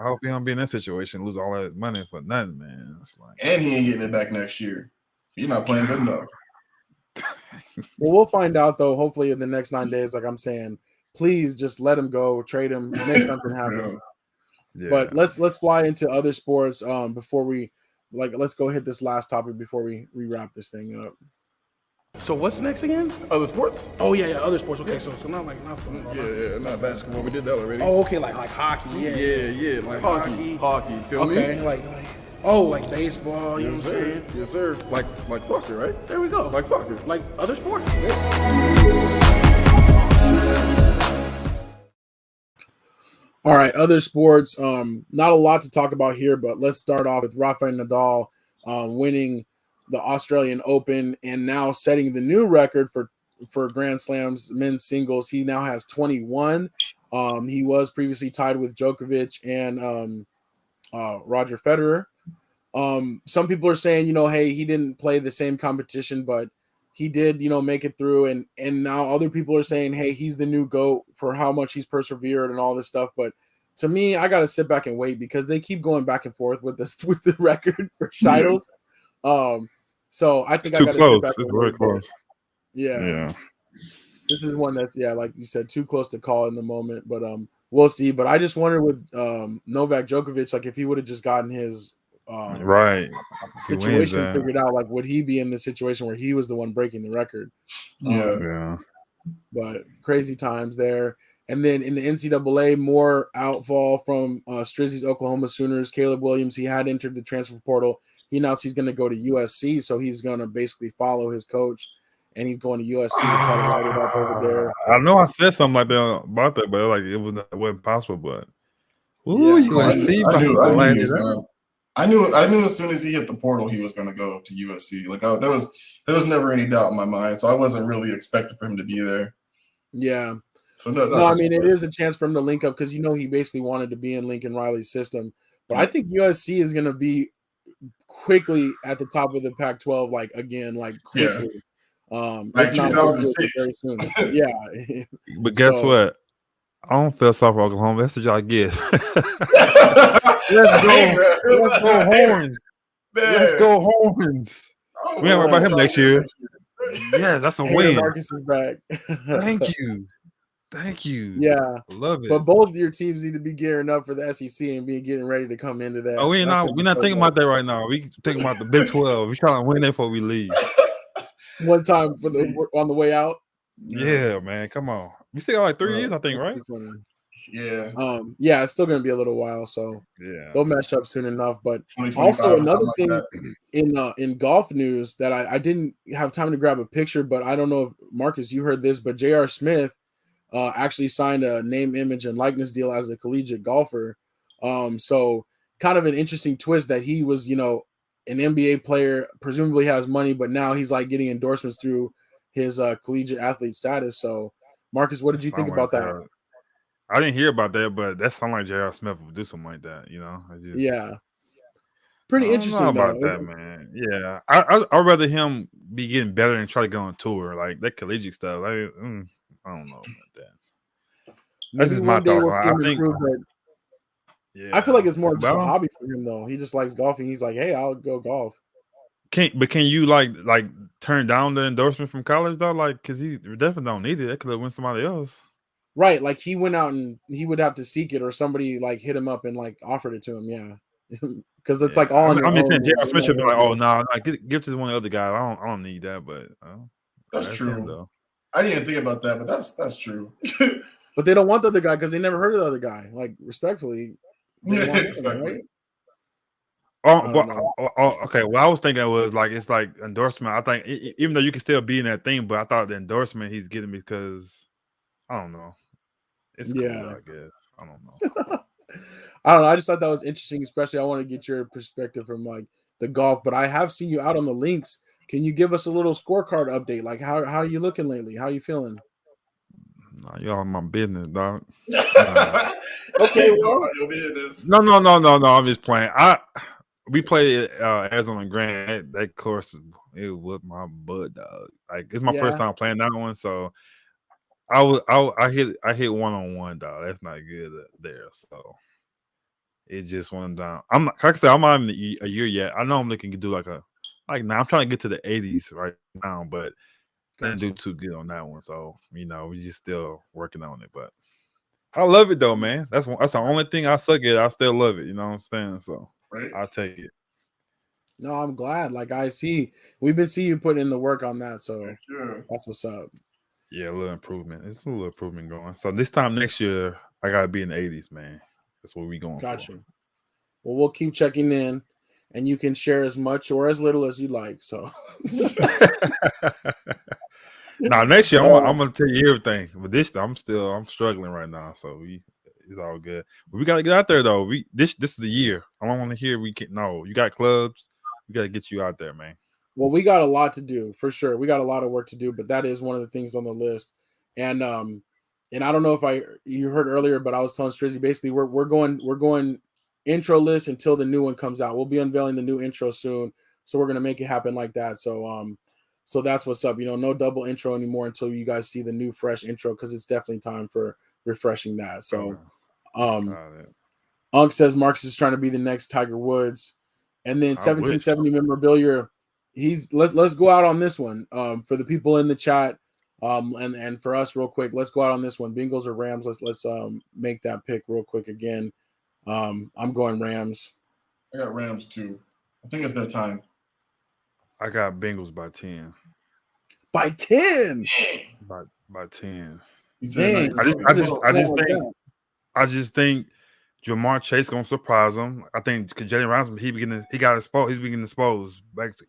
hope he don't be in that situation, lose all that money for nothing, man. It's like, and he ain't getting it back next year. He's not playing good enough. Well, we'll find out though. Hopefully, in the next 9 days, like I'm saying, please just let him go, trade him, make something happen. Yeah. But let's fly into other sports before we. Let's go hit this last topic before we wrap this thing up. So what's next again? Other sports? Oh yeah, other sports. Okay, so not football. Yeah, not basketball. We did that already. Oh, okay, like hockey. Yeah, like hockey. Feel me? Okay, like baseball. Yes, sir. Yes, sir. Like soccer, right? There we go. Like soccer. Like other sports. All right, other sports. Not a lot to talk about here, but let's start off with Rafael Nadal winning the Australian Open and now setting the new record for Grand Slams men's singles. He now has 21. He was previously tied with Djokovic and Roger Federer. Some people are saying, hey, he didn't play the same competition, but he did, make it through, and now other people are saying, hey, he's the new GOAT for how much he's persevered and all this stuff. But to me, I got to sit back and wait because they keep going back and forth with this with the record for titles. So I think It's I too got to sit close. back It's and very wait. close. Yeah. This is one that's like you said, too close to call in the moment, but we'll see. But I just wonder with Novak Djokovic, like if he would have just gotten his Right. He wins situation that. figured out, like would he be in the situation where he was the one breaking the record? Yeah. But crazy times there. And then in the NCAA, more outfall from Strizzy's Oklahoma Sooners. Caleb Williams, he had entered the transfer portal. He announced he's going to go to USC, so he's going to basically follow his coach, and he's going to USC to try to light it up over there. I know I said something like that about that, but like it wasn't possible. But USC, I knew as soon as he hit the portal, he was going to go to USC. Like there was never any doubt in my mind, so I wasn't really expecting for him to be there. Yeah. So no, I mean, it is a chance for him to link up because he basically wanted to be in Lincoln Riley's system. But I think USC is going to be quickly at the top of the Pac-12, like again, like quickly. Like 2006. Very soon. Yeah. But guess what? I don't feel sorry for Oklahoma. That's what y'all get. Let's go Horns. Let's go Horns. We ain't worry about him next year. Yeah, that's a win. Marcus is back. Thank you. Yeah, love it. But both of your teams need to be gearing up for the SEC and getting ready to come into that. Oh, we're not thinking about that right now. We thinking about the Big 12. We're trying to win that before we leave. One time on the way out. Yeah, man. Come on. We still got like 3 years, I think, right? Yeah. Yeah, it's still gonna be a little while, so yeah, they'll match up soon enough. But also another thing in golf news that I didn't have time to grab a picture, but I don't know if Marcus, you heard this, but J.R. Smith actually signed a name, image, and likeness deal as a collegiate golfer. So kind of an interesting twist that he was, an NBA player, presumably has money, but now he's like getting endorsements through his collegiate athlete status. So, Marcus, what did you think about that? I didn't hear about that, but that sounds like J.R. Smith would do something like that, Yeah. Pretty interesting about that, man. Yeah. I'd rather him be getting better and try to get on tour. Like that collegiate stuff. I don't know about that. That's just my thoughts. I feel like it's more just a hobby for him, though. He just likes golfing. He's like, hey, I'll go golf. Can you like turn down the endorsement from college though? Like, because he definitely don't need it. That could have went somebody else. Right, like he went out and he would have to seek it, or somebody like hit him up and like offered it to him. Yeah, because it's like all. I'm just saying, J.R. Smith should be like, oh no, give to one of the other guys. I don't need that, but that's true. Though. I didn't even think about that, but that's true. But they don't want the other guy because they never heard of the other guy. Like respectfully, right? Okay. What I was thinking was like it's like endorsement. I think even though you can still be in that thing, but I thought the endorsement he's getting because I don't know. It's cool, I guess. I don't know. I don't know. I just thought that was interesting, especially I want to get your perspective from like the golf. But I have seen you out on the links. Can you give us a little scorecard update? Like how are you looking lately? How are you feeling? Nah, y'all in my business, dog. Okay, well, your business. No. I'm just playing. We played Arizona Grand. That course, it was my butt, dog. Like it's my first time playing that one, so I hit 1-on-1, dog. That's not good there. So it just went down. I'm like I said, I'm not even a year yet. I know I'm looking to do now. I'm trying to get to the 80s right now, but I didn't do too good on that one. So we just still working on it. But I love it though, man. That's the only thing I suck at. I still love it. You know what I'm saying? So I'll take it. No, I'm glad. Like we've been seeing you put in the work on that. So that's what's up. Yeah, a little improvement. It's a little improvement going. So this time next year, I gotta be in the 80s, man. That's what we going Gotcha. for. Well, we'll keep checking in, and you can share as much or as little as you like. So now next year, I'm gonna tell you everything. But this time, I'm struggling right now. So it's all good. But we gotta get out there though. This is the year. I don't want to hear you got clubs. We gotta get you out there, man. Well, we got a lot to do for sure. We got a lot of work to do, but that is one of the things on the list. And I don't know if you heard earlier, but I was telling Strizzy basically we're going intro list until the new one comes out. We'll be unveiling the new intro soon, so we're gonna make it happen like that. So So that's what's up. No double intro anymore until you guys see the new fresh intro, because it's definitely time for refreshing that. So Got it. Unk says Marcus is trying to be the next Tiger Woods. And then I wish. 1770 memorabilia. Let's go out on this one. For the people in the chat, and for us real quick, let's go out on this one. Bengals or Rams? Let's make that pick real quick again. I'm going Rams. I got Rams too. I think it's their time. I got Bengals by 10. By 10. By 10. Dang. I just think Jamar Chase gonna surprise him. I think Jalen Ramsey, he got exposed. He's beginning exposed.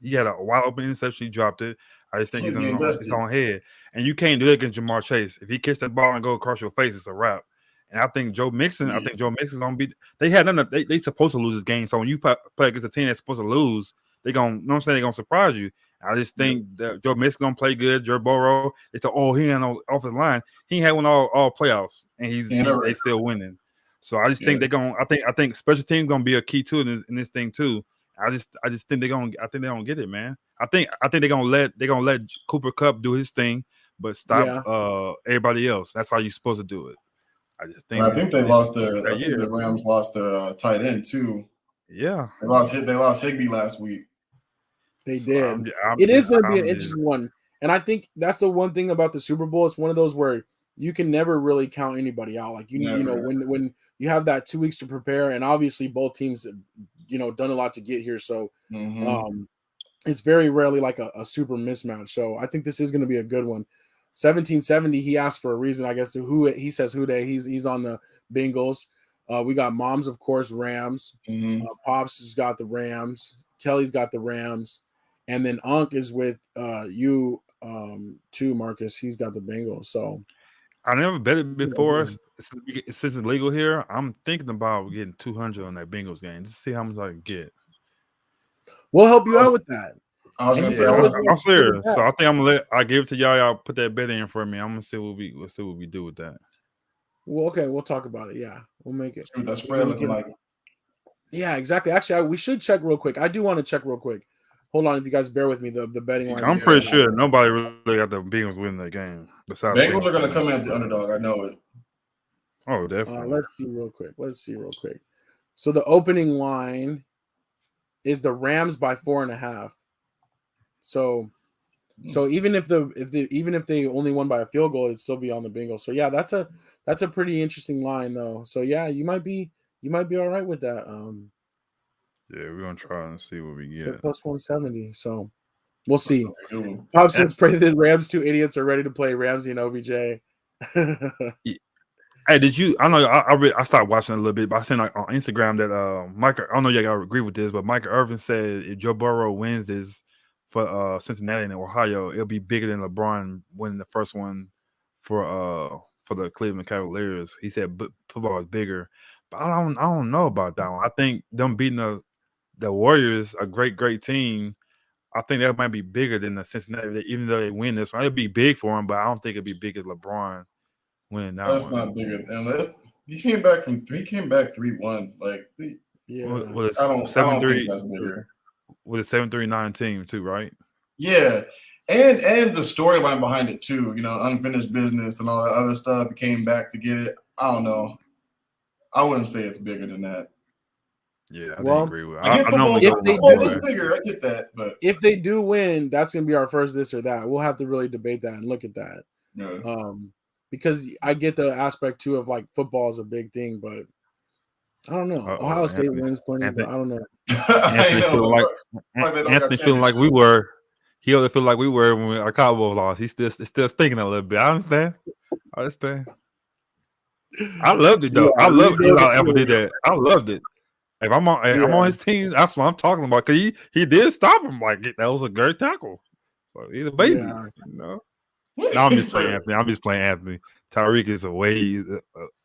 He had a wide open interception. He dropped it. I just think he's on his own head, and you can't do that against Jamar Chase. If he catch that ball and go across your face, it's a wrap. And I think Joe Mixon. I think Joe Mixon's gonna be. They had nothing. They supposed to lose this game. So when you play against a team that's supposed to lose, they gonna. You know what I'm saying? They're gonna surprise you. I just think that Joe Mixon gonna play good. Joe Burrow. They said, oh, he ain't on offensive line. He ain't had one all playoffs, and they still winning. So I just think they're gonna. I think special teams gonna be a key too in this thing too. I just think they're gonna. I think they're gonna get it, man. I think they're gonna let Cooper Kupp do his thing, but stop everybody else. That's how you're supposed to do it. I just think. I think they lost their. I think the Rams lost their tight end too. Yeah, they lost Higbee last week. They did. It is going to be an interesting one, and I think that's the one thing about the Super Bowl. It's one of those where you can never really count anybody out. Like when you have that 2 weeks to prepare, and obviously both teams, done a lot to get here. So it's very rarely like a super mismatch. So I think this is going to be a good one. 1770, he asked for a reason, I guess, to who he says who day. He's on the Bengals. We got Moms, of course, Rams. Pops has got the Rams. Kelly's got the Rams. And then Unk is with you too, Marcus. He's got the Bengals. So I never bet it before. Since it's legal here, I'm thinking about getting 200 on that Bengals game. Just see how much I can get. We'll help you out with that. I was gonna say, I'm serious. So I think I give it to y'all. Y'all put that bet in for me. I'm gonna see what we do with that. Well, okay, we'll talk about it. Yeah, we'll make it. That spread looking like. Yeah, exactly. Actually, we should check real quick. I do want to check real quick. Hold on, if you guys bear with me, the betting line. I'm pretty sure nobody really got the Bengals winning that game. Besides Bengals are going to come in as the underdog. I know it. Oh, definitely. Let's see real quick. So the opening line is the Rams by 4.5. So even if they only won by a field goal, it'd still be on the Bengals. So yeah, that's a pretty interesting line though. So yeah, you might be all right with that. Yeah, we're gonna try and see what we get. Plus 170. So we'll see. Pop says, "Pray the Rams, two idiots are ready to play Ramsey and OBJ." Hey, did you? I know I started watching a little bit, but I seen like on Instagram that Micah. I don't know y'all agree with this, but Micah Irvin said if Joe Burrow wins this for Cincinnati and Ohio, it'll be bigger than LeBron winning the first one for the Cleveland Cavaliers. He said football is bigger, but I don't know about that one. I think them beating the Warriors, a great team. I think that might be bigger than the Cincinnati, even though they win this one. It'd be big for them, but I don't think it'd be big as LeBron winning that That's one. not bigger than he came back 3-1. Like, yeah, I don't think that's bigger. With a 7-3-9 team too, right? Yeah, and the storyline behind it too. Unfinished business and all that other stuff. He came back to get it. I don't know. I wouldn't say it's bigger than that. Yeah, I agree with. I know it's bigger. I get that, but if they do win, that's gonna be our first this or that. We'll have to really debate that and look at that. Yeah. Because I get the aspect too of like football is a big thing, but I don't know. Ohio State wins plenty, but I don't know. Anthony feeling like we were. He only feel like we were when our Cowboys lost. He's still stinking a little bit. I understand. I loved it though. Yeah, I loved it. How Apple did that. I loved it. If I'm on his team, that's what I'm talking about. Cause he did stop him. Like that was a great tackle. So he's a baby. Yeah. No, I'm just playing Anthony. Tyreek is way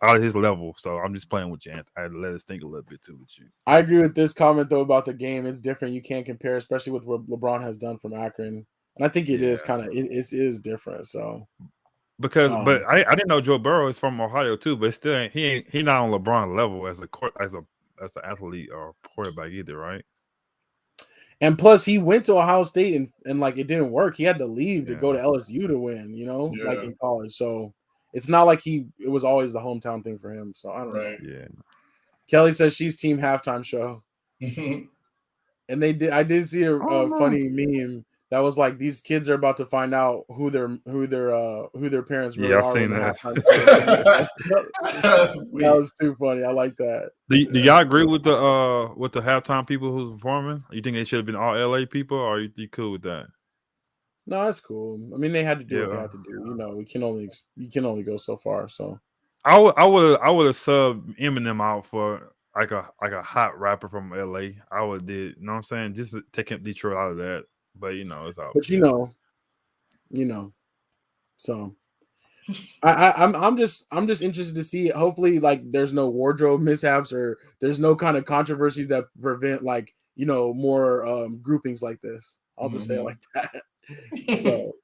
out of his level, so I'm just playing with you, Anthony. I had to let us think a little bit too with you. I agree with this comment though about the game. It's different. You can't compare, especially with what LeBron has done from Akron, and I think it is kind of it is different. So because, but I didn't know Joe Burrow is from Ohio too, but still he not on LeBron level as an athlete or quarterback either, right? And plus, he went to Ohio State and like it didn't work. He had to leave to go to Yeah. LSU to win, like Yeah. in college. So it's not like it was always the hometown thing for him. So I don't know. Right. Yeah. Kelly says she's team halftime show. And I did see a funny meme that was like these kids are about to find out who their parents really Yeah, I are. seen when that. That was too funny. I like that. Do y'all agree with the halftime people who's performing? You think they should have been all LA people, or you cool with that? No, that's cool. I mean, they had to do what they Yeah. had to do. We can only go so far. So I would have subbed Eminem out for like a hot rapper from LA. I would did, you know what I'm saying? Just to take Detroit out of that. But it's all. But so I'm just interested to see. Hopefully, like there's no wardrobe mishaps or there's no kind of controversies that prevent like more groupings like this. I'll just say it like that. So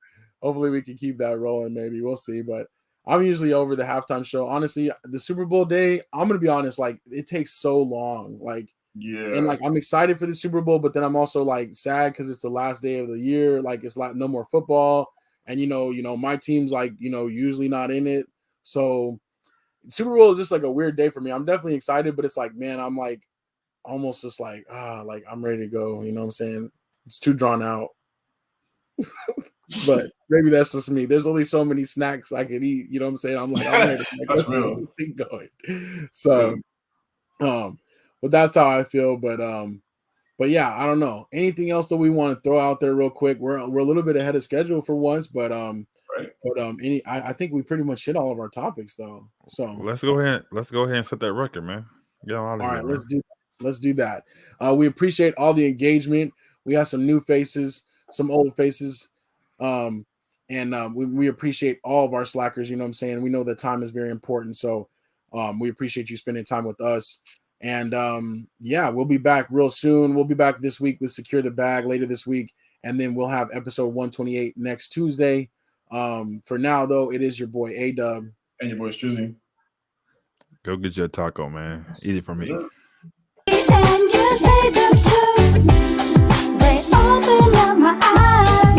hopefully we can keep that rolling. Maybe we'll see. But I'm usually over the halftime show. Honestly, the Super Bowl day, I'm gonna be honest. Like it takes so long. Like Yeah. and like I'm excited for the Super Bowl, but then I'm also like sad because it's the last day of the year. Like it's like no more football. And my team's like, usually not in it. So Super Bowl is just like a weird day for me. I'm definitely excited, but it's like, man, I'm like almost just like, like I'm ready to go. You know what I'm saying? It's too drawn out. But maybe that's just me. There's only so many snacks I could eat. You know what I'm saying? I'm like, I'm ready to That's real. get this thing going. So, but that's how I feel. But yeah, I don't know. Anything else that we want to throw out there real quick? We're a little bit ahead of schedule for once, but I think we pretty much hit all of our topics though. So let's go ahead and set that record, man. Get on all right, let's do that. We appreciate all the engagement. We have some new faces, some old faces, and we appreciate all of our slackers. You know what I'm saying? We know that time is very important, so we appreciate you spending time with us. And we'll be back real soon. We'll be back this week with Secure the Bag later this week, and then we'll have episode 128 next Tuesday. For now, though, it is your boy A-Dub. And your boy Strizzy. Go get your taco, man. Eat it for me. Sure. And you say the truth. They open up my eyes.